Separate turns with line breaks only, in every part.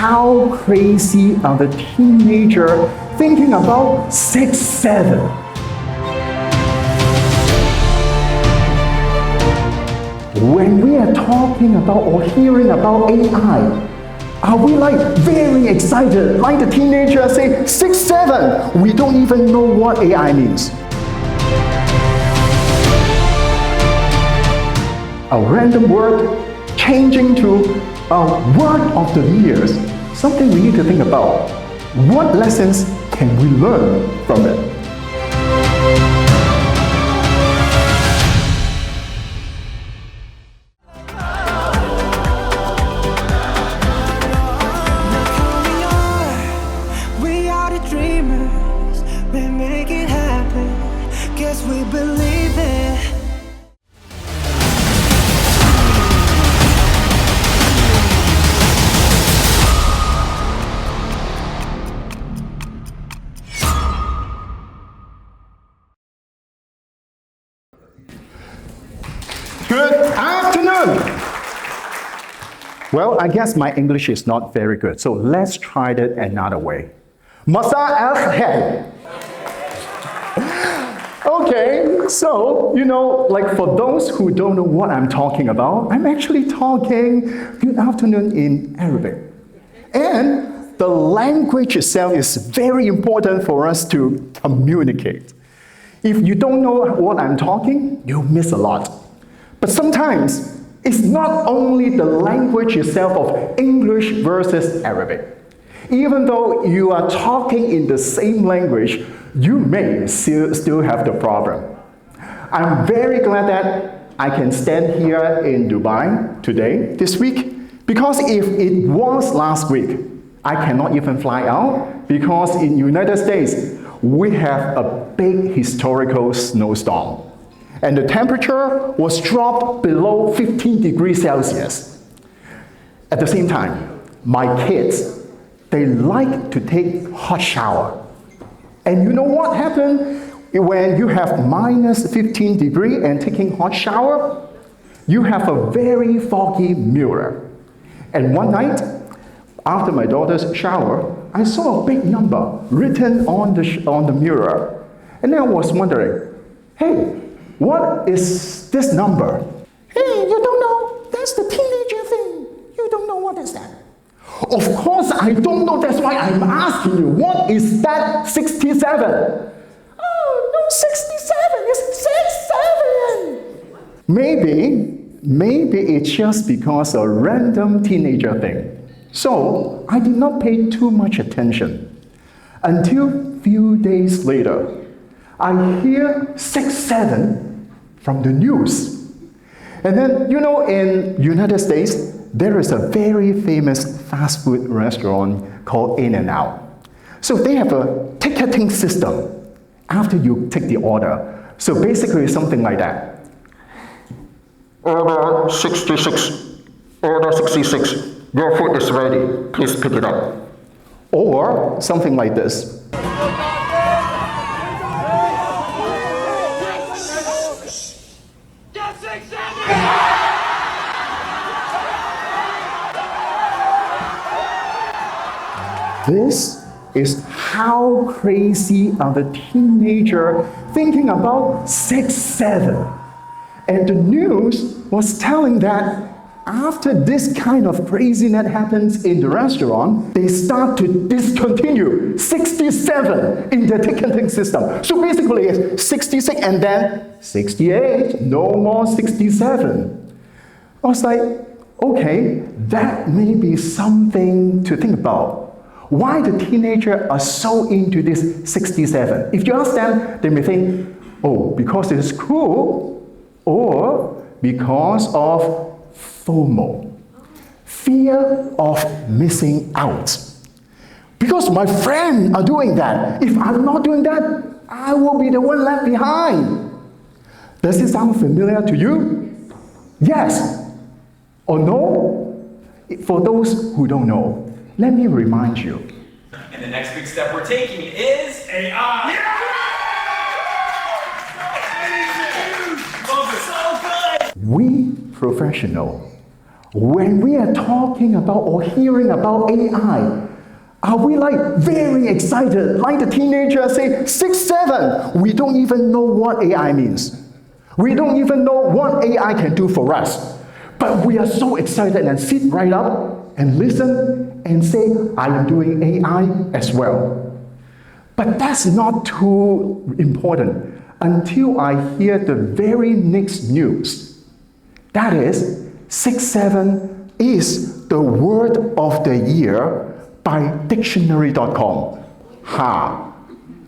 how crazy are the teenagers thinking about 6, 7? When we are talking about or hearing about AI, are we like very excited, like the teenagers say 6, 7? We don't even know what AI means. A random word changing to a word of the years, something we need to think about. What lessons can we learn from it?
We are the dreamers, we make it happen, guess we believe it.
Good afternoon! Well, I guess my English is not very good, so let's try it another way. Masa al-khair. Okay, so, like for those who don't know what I'm talking about, I'm actually talking good afternoon in Arabic. And the language itself is very important for us to communicate. If you don't know what I'm talking, you'll miss a lot. But sometimes, it's not only the language itself of English versus Arabic. Even though you are talking in the same language, you may still have the problem. I'm very glad that I can stand here in Dubai today, this week, because if it was last week, I cannot even fly out because in the United States, we have a big historical snowstorm. And the temperature was dropped below 15 degrees Celsius. At the same time, my kids, they like to take hot shower. And you know what happened when you have minus 15 degrees and taking hot shower? You have a very foggy mirror. And one night, after my daughter's shower, I saw a big number written on the mirror. And then I was wondering, hey, what is this number? Hey, you don't know? That's the teenager thing. You don't know what is that? Of course I don't know, that's why I'm asking you. What is that 67? Oh, no 67, it's 67. Maybe it's just because a random teenager thing. So I did not pay too much attention. Until few days later, I hear 6, 7 from the news. And then, in United States, there is a very famous fast food restaurant called In-N-Out. So they have a ticketing system after you take the order. So basically something like that. Order 66, order 66, your food is ready, please pick it up. Or something like this. This is how crazy are the teenagers thinking about 6, 7. And the news was telling that after this kind of craziness happens in the restaurant, they start to discontinue 67 in the ticketing system. So basically it's 66 and then 68, no more 67. I was like, okay, that may be something to think about. Why the teenagers are so into this 67? If you ask them, they may think, oh, because it's cool, or because of FOMO, fear of missing out. Because my friends are doing that. If I'm not doing that, I will be the one left behind. Does it sound familiar to you? Yes or no? For those who don't know, let me remind you.
And the next big step we're taking is AI. Yeah! So good!
We professionals When we are talking about or hearing about AI, are we like very excited, like the teenagers say, 6, 7, we don't even know what AI means. We don't even know what AI can do for us. But we are so excited and sit right up and listen and say, I am doing AI as well. But that's not too important until I hear the very next news. That is, 6, 7 is the word of the year by dictionary.com.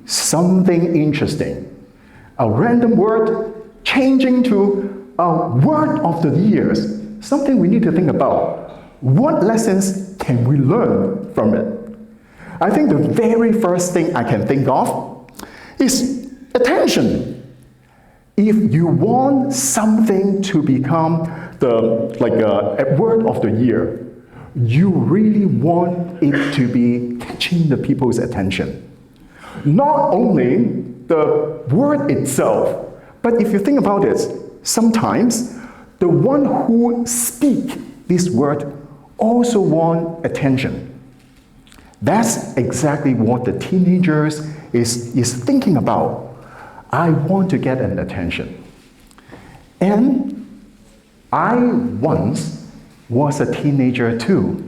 Something interesting. A random word changing to a word of the years. Something we need to think about. What lessons can we learn from it? I think the very first thing I can think of is attention. If you want something to become a word of the year, you really want it to be catching the people's attention. Not only the word itself, but if you think about it, sometimes the one who speak this word also want attention. That's exactly what the teenagers is thinking about. I want to get an attention. And I once was a teenager too.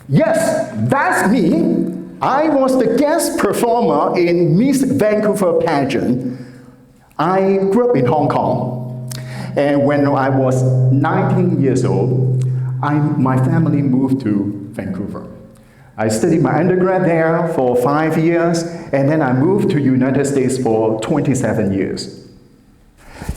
Yes, that's me. I was the guest performer in Miss Vancouver pageant. I grew up in Hong Kong. And when I was 19 years old, my family moved to Vancouver. I studied my undergrad there for 5 years, and then I moved to United States for 27 years.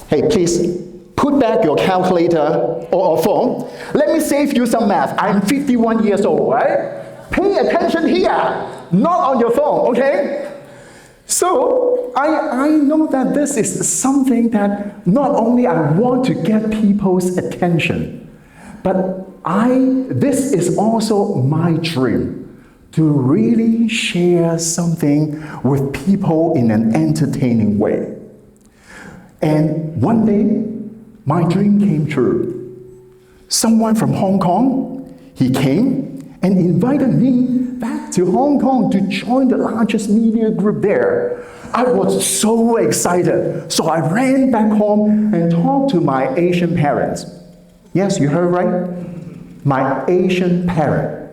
Hey, please put back your calculator or phone. Let me save you some math. I'm 51 years old, right? Pay attention here, not on your phone, okay? So I know that this is something that not only I want to get people's attention, but this is also my dream, to really share something with people in an entertaining way. And one day, my dream came true. Someone from Hong Kong, he came and invited me back to Hong Kong to join the largest media group there. I was so excited, so I ran back home and talked to my Asian parents. Yes, you heard right? My Asian parent.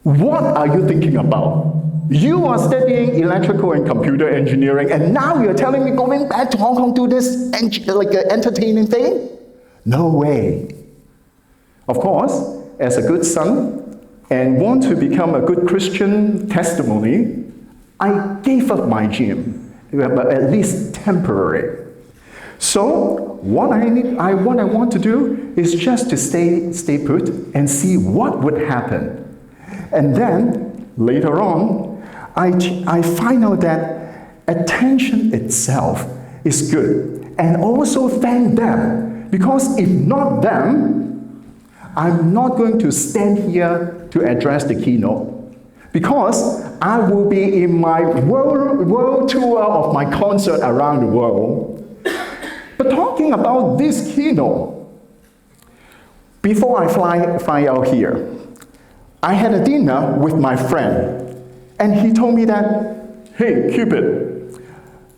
What are you thinking about? You are studying electrical and computer engineering, and now you're telling me going back to Hong Kong to do this entertaining thing? No way. Of course, as a good son and want to become a good Christian testimony, I gave up my dream, but at least temporary. So what I want to do is just to stay put and see what would happen. And then later on, I find out that attention itself is good, and also thank them, because if not them, I'm not going to stand here to address the keynote, because I will be in my world tour of my concert around the world. But talking about this keynote, before I fly out here, I had a dinner with my friend, and he told me that, hey, Cupid,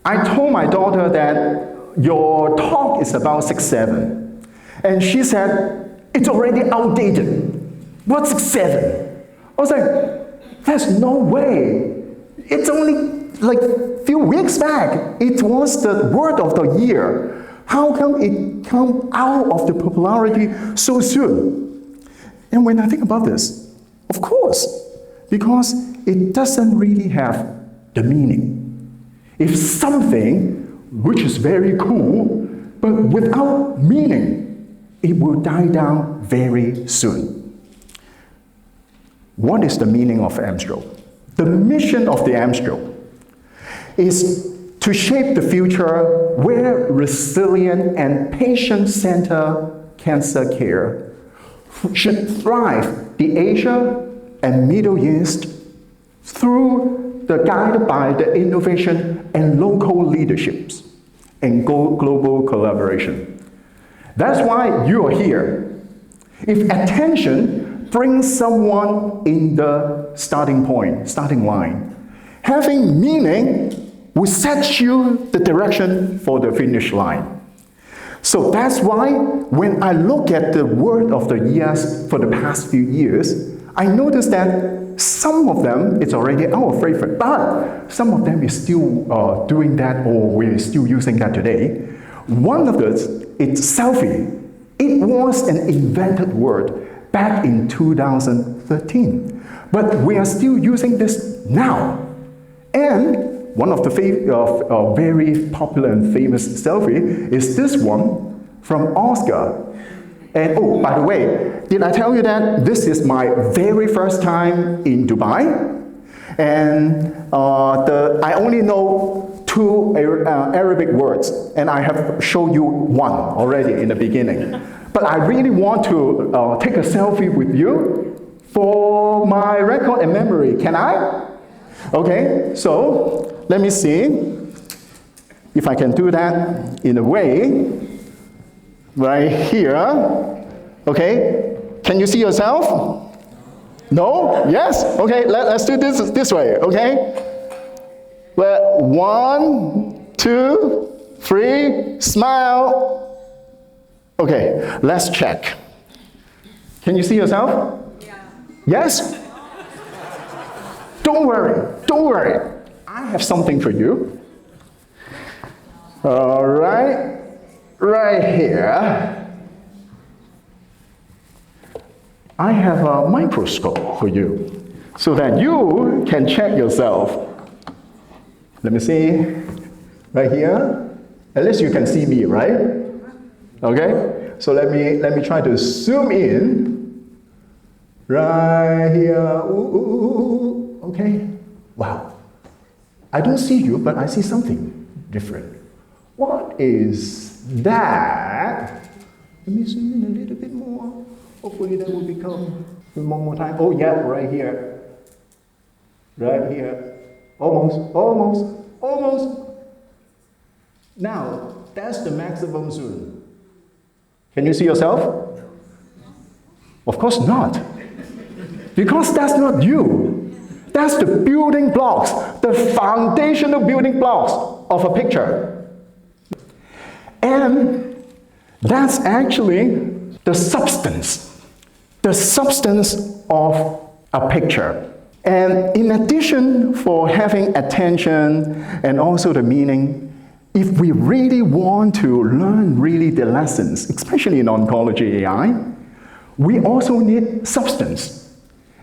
I told my daughter that your talk is about 6, 7. And she said, it's already outdated. What's 6, 7? I was like, there's no way. It's only like a few weeks back. It was the word of the year. How come it come out of the popularity so soon? And when I think about this, of course, because it doesn't really have the meaning. If something which is very cool, but without meaning, it will die down very soon. What is the meaning of AMSTRO? The mission of the AMSTRO is to shape the future where resilient and patient-centered cancer care should thrive the Asia and Middle East through the guided by the innovation and local leaderships and global collaboration. That's why you are here. If attention brings someone in the starting line, having meaning will set you the direction for the finish line. So that's why when I look at the word of the years for the past few years, I notice that some of them, it's already our favorite, but some of them is still doing that, or we're still using that today. One of those, it's selfie. It was an invented word back in 2013, but we are still using this now. And one of the very popular and famous selfie is this one from Oscar. And oh, by the way, did I tell you that this is my very first time in Dubai? And I only know 2 Arabic words, and I have shown you one already in the beginning. But I really want to take a selfie with you for my record and memory. Can I? Okay, so let me see if I can do that in a way. Right here. Okay, can you see yourself? No? Yes? Okay, let's do this way, okay? Well, 1, 2, 3, smile. Okay, let's check. Can you see yourself? Yeah. Yes? Don't worry. I have something for you. All right, right here. I have a microscope for you so that you can check yourself. Let me see, right here. At least you can see me, right? Okay, so let me try to zoom in. Right here, ooh, okay. Wow, I don't see you, but I see something different. What is that? Let me zoom in a little bit more. Hopefully that will become one more time. Oh yeah, right here. Right here. Almost. Now, that's the maximum zoom. Can you see yourself? Of course not. Because that's not you. That's the building blocks, the foundational building blocks of a picture. And that's actually the substance of a picture. And in addition for having attention and also the meaning, if we really want to learn really the lessons, especially in oncology AI, we also need substance.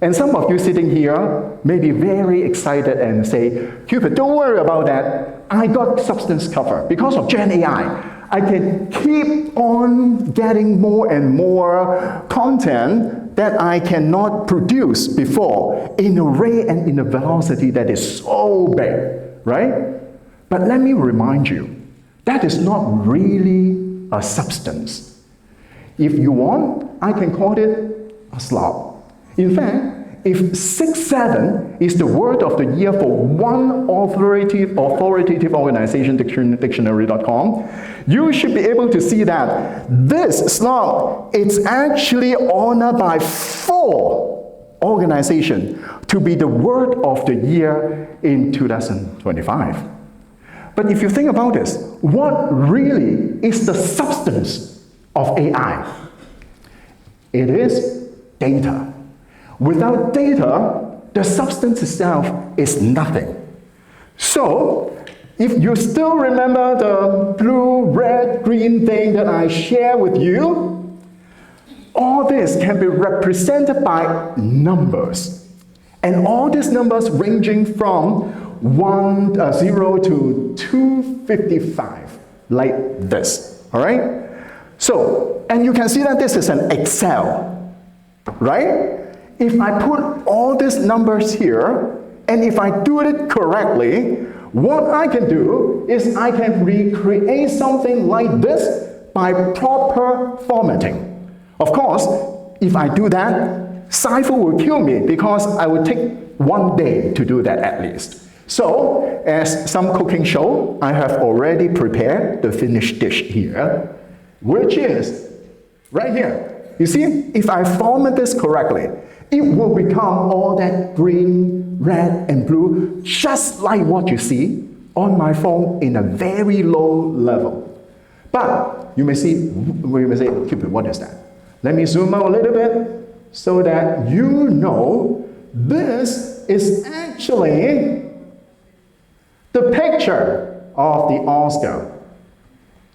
And some of you sitting here may be very excited and say, Cupid, don't worry about that. I got substance covered. Because of Gen AI, I can keep on getting more and more content that I cannot produce before in a rate and in a velocity that is so big, right? But let me remind you, that is not really a substance. If you want, I can call it a slob. In fact, if 6-7 is the word of the year for one authoritative organization, dictionary.com, you should be able to see that this slob is actually honored by 4 organizations to be the word of the year in 2025. But if you think about this, what really is the substance of AI? It is data. Without data, the substance itself is nothing. So, if you still remember the blue, red, green thing that I shared with you, all this can be represented by numbers. And all these numbers ranging from 0 to 255, like this, all right? So, and you can see that this is an Excel, right? If I put all these numbers here, and if I do it correctly, What I can do is I can recreate something like this by proper formatting. Of course, if I do that, Cypher will kill me because I will take 1 day to do that at least. So, as some cooking show, I have already prepared the finished dish here, which is right here. You see, if I format this correctly, it will become all that green, red, and blue, just like what you see on my phone in a very low level. But you may say, Cupid, what is that? Let me zoom out a little bit so that you know this is actually the picture of the Oscar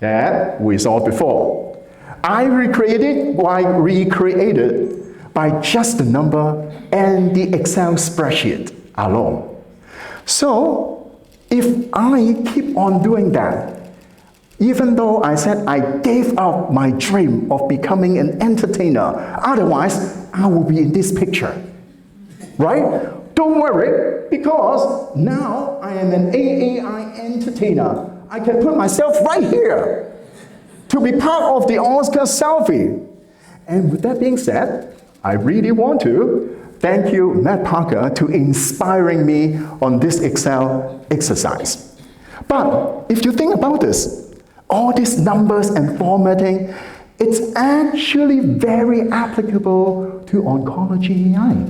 that we saw before. I recreated by just the number and the Excel spreadsheet alone. So, if I keep on doing that, even though I said I gave up my dream of becoming an entertainer, otherwise I will be in this picture, right? Don't worry, because now I am an AAI entertainer. I can put myself right here to be part of the Oscar selfie. And with that being said, I really want to thank you, Matt Parker, to inspiring me on this Excel exercise. But if you think about this, all these numbers and formatting, it's actually very applicable to oncology AI.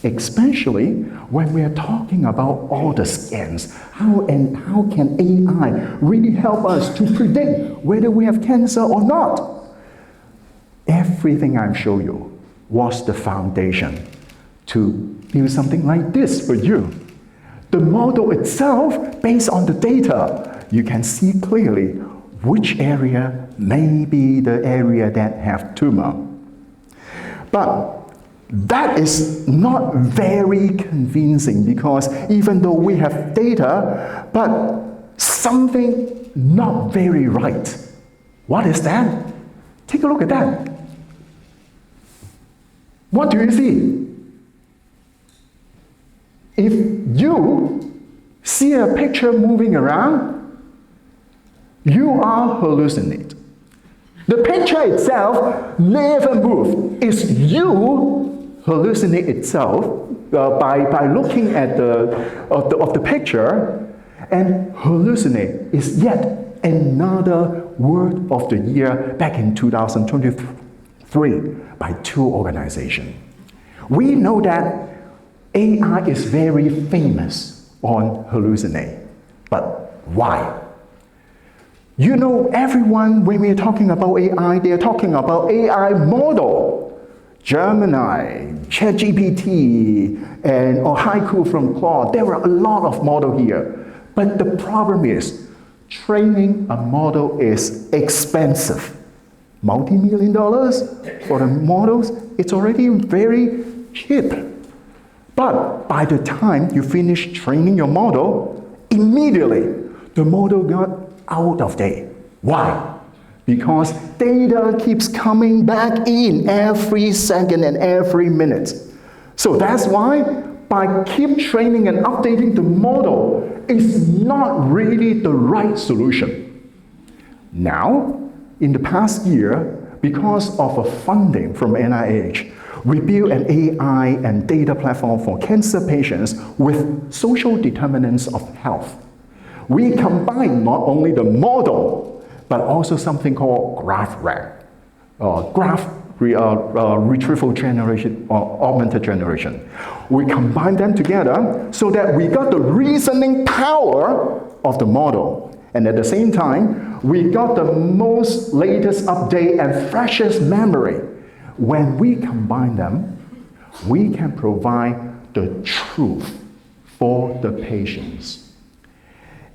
Especially when we are talking about all the scans. How can AI really help us to predict whether we have cancer or not? Everything I've shown you was the foundation to build something like this for you. The model itself, based on the data, you can see clearly which area may be the area that have tumor. But that is not very convincing because even though we have data, but something not very right. What is that? Take a look at that. What do you see? If you see a picture moving around, you are hallucinating. The picture itself never moves. It's you hallucinate itself by looking at the picture, and hallucinate is yet another word of the year back in 2023 by two organizations. We know that AI is very famous on hallucinate, but why? You know, everyone, when we're talking about AI, they're talking about AI model. Gemini, ChatGPT, or Haiku from Claude. There are a lot of models here. But the problem is, training a model is expensive. Multi-million dollars for the models, it's already very cheap. But by the time you finish training your model, immediately the model got out of date. Why? Because data keeps coming back in every second and every minute. So that's why by keep training and updating the model is not really the right solution. Now, in the past year, because of a funding from NIH, we built an AI and data platform for cancer patients with social determinants of health. We combine not only the model, but also something called GraphRag, graph retrieval generation or augmented generation. We combine them together so that we got the reasoning power of the model. And at the same time, we got the most latest update and freshest memory. When we combine them, we can provide the truth for the patients.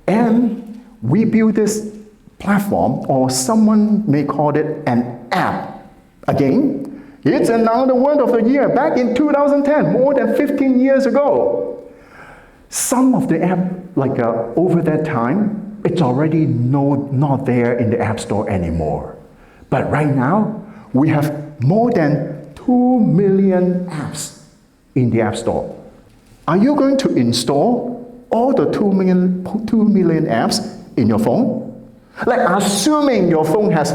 And we build this platform, or someone may call it an app. Again, it's another word of the year back in 2010, more than 15 years ago. Some of the app, over that time, it's already not there in the App Store anymore. But right now, we have more than 2 million apps in the App Store. Are you going to install all the 2 million apps in your phone? Like assuming your phone has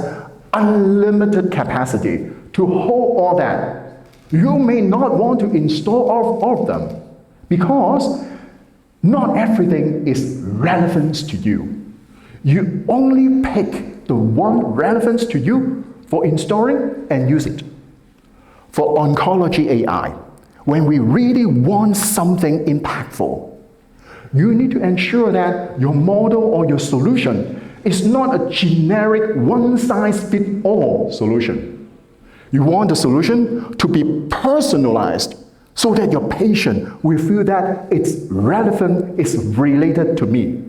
unlimited capacity to hold all that, you may not want to install all of them because not everything is relevant to you. You only pick the one relevant to you for installing and use it. For Oncology AI, when we really want something impactful, you need to ensure that your model or your solution is not a generic one-size-fits-all solution. You want the solution to be personalized so that your patient will feel that it's relevant, it's related to me.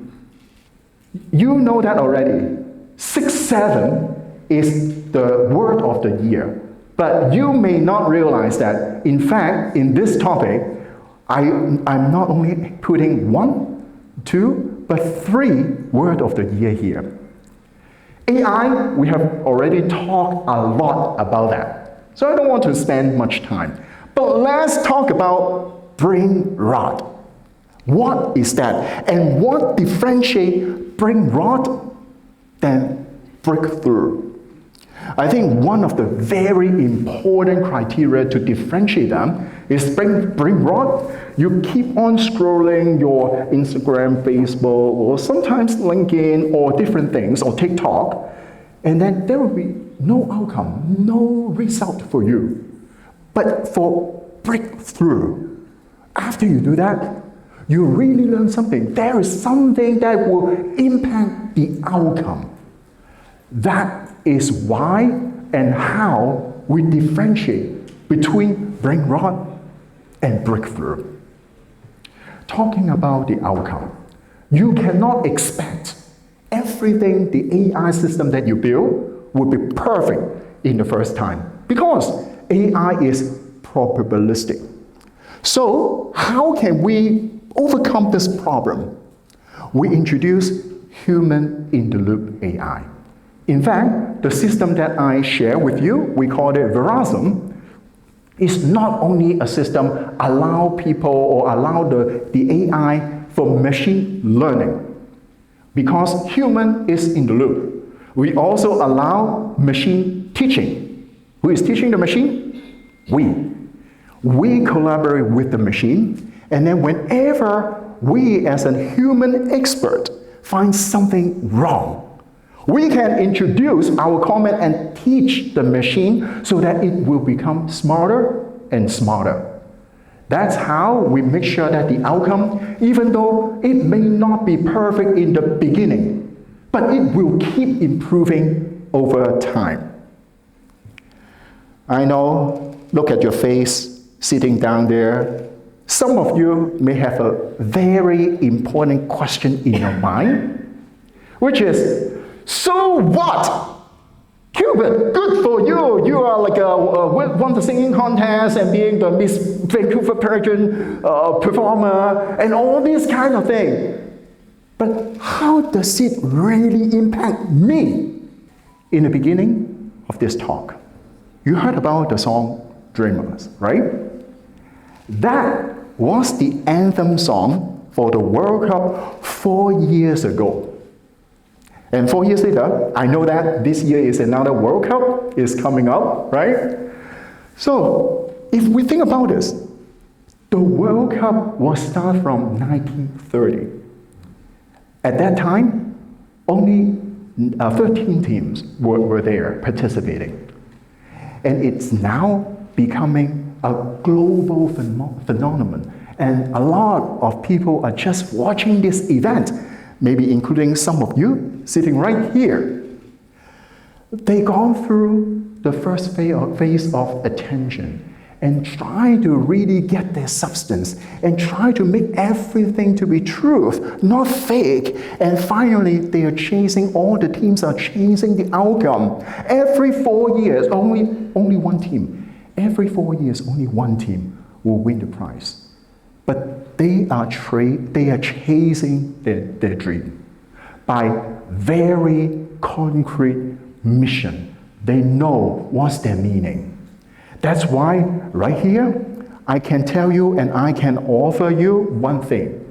You know that already. 6-7 is the word of the year. But you may not realize that, in fact, in this topic, I'm not only putting 1, 2, but 3 word of the year here. AI, we have already talked a lot about that. So I don't want to spend much time. But let's talk about Brainrot. What is that? And what differentiates Brainrot than breakthrough? I think one of the very important criteria to differentiate them is Brainrot. You keep on scrolling your Instagram, Facebook, or sometimes LinkedIn, or different things, or TikTok, and then there will be no outcome, no result for you. But for breakthrough, after you do that, you really learn something. There is something that will impact the outcome. That is why and how we differentiate between Brainrot and breakthrough. Talking about the outcome, you cannot expect everything the AI system that you build will be perfect in the first time because AI is probabilistic. So how can we overcome this problem? We introduce human-in-the-loop AI. In fact, the system that I share with you, we call it Verizon, is not only a system allow people or allow the AI for machine learning. Because human is in the loop. We also allow machine teaching. Who is teaching the machine? We collaborate with the machine, and then whenever we as a human expert find something wrong, we can introduce our comment and teach the machine so that it will become smarter and smarter. That's how we make sure that the outcome, even though it may not be perfect in the beginning, but it will keep improving over time. I know, look at your face sitting down there. Some of you may have a very important question in your mind, which is, so what? Cupid, good for you. You are like won the singing contest and being the Miss Vancouver pageant performer and all these kind of things. But how does it really impact me? In the beginning of this talk, you heard about the song Dreamers, right? That was the anthem song for the World Cup 4 years ago. And 4 years later, I know that this year is another World Cup is coming up, right? So, if we think about this, the World Cup was started from 1930. At that time, only 13 teams were there participating. And it's now becoming a global phenomenon. And a lot of people are just watching this event, maybe including some of you sitting right here. They've gone through the first phase of attention and try to really get their substance and try to make everything to be truth, not fake. And finally, they are chasing, all the teams are chasing the outcome. Every 4 years, only one team. Every 4 years, only one team will win the prize. But they are chasing their dream by very concrete mission. They know what's their meaning. That's why right here, I can tell you and I can offer you one thing.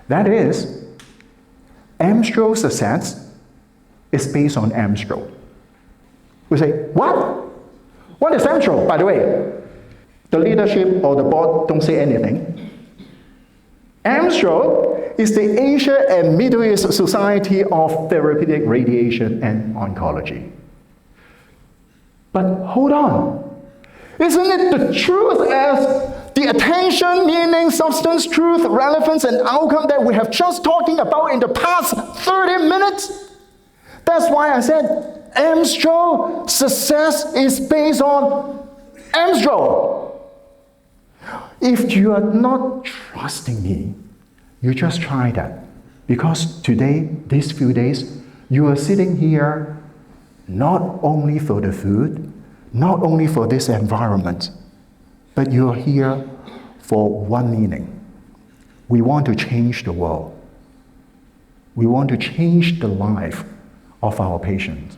That is, AMSTRO success is based on AMSTRO. We say, what? What is AMSTRO, by the way? The leadership or the board don't say anything. AMSTRO is the Asia and Middle East Society of Therapeutic Radiation and Oncology. But hold on. Isn't it the truth as the attention, meaning, substance, truth, relevance, and outcome that we have just talking about in the past 30 minutes? That's why I said AMSTRO success is based on AMSTRO. If you are not trusting me, you just try that. Because today, these few days, you are sitting here not only for the food, not only for this environment, but you are here for one meaning. We want to change the world. We want to change the life of our patients.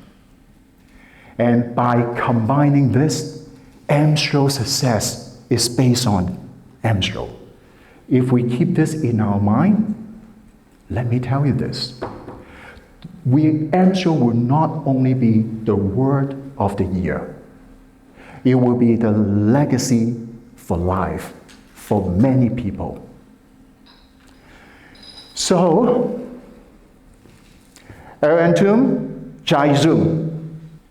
And by combining this, AMSTRO success is based on AMSTRO. If we keep this in our mind, let me tell you this. AMSTRO will not only be the word of the year, it will be the legacy for life for many people. So, Erentum Jaizum.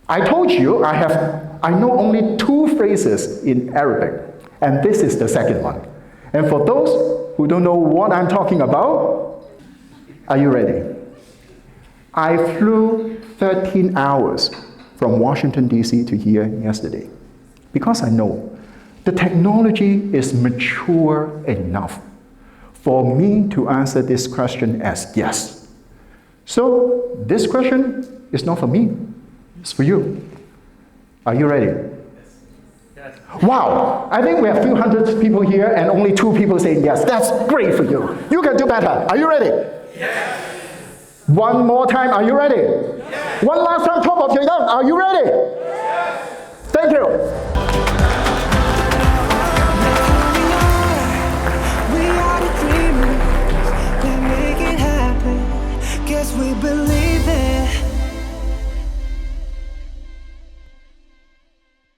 I told you I know only 2 phrases in Arabic, and this is the second one. And for those who don't know what I'm talking about, are you ready? I flew 13 hours from Washington, D.C. to here yesterday because I know the technology is mature enough for me to answer this question as yes. So this question is not for me, it's for you. Are you ready?
Yes.
Wow, I think we have a few hundred people here and only 2 people saying yes. That's great for you. You can do better. Are you ready?
Yes.
One more time, are you ready?
Yes.
One last time, top of your lungs, are you ready? Yes. Thank you.
We are the dreamers, we make it happen. Guess we believe